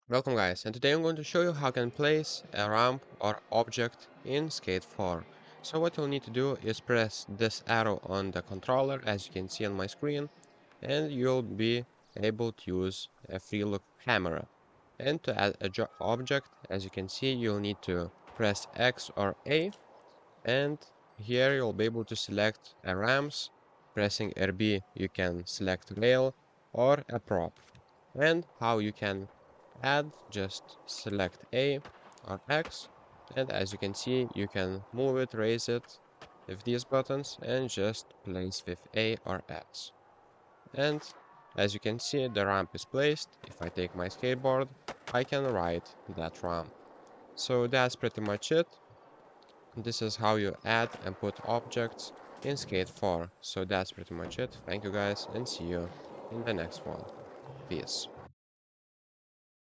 Welcome guys, and today I'm going to show you how you can place a ramp or object in Skate 4. So what you'll need to do is press this arrow on the controller as you can see on my screen, and you'll be able to use a free look camera. And to add a object, as you can see, you'll need to press X or A, and here you'll be able to select a ramps. Pressing RB you can select rail or a prop. And how you can add, just select A or X, and as you can see you can move it, raise it with these buttons, and just place with A or X. And as you can see, the ramp is placed. If I take my skateboard, I can ride that ramp. So that's pretty much it. This is how you add and put objects in Skate 4. So that's pretty much it. Thank you guys, and see you in the next one. Peace.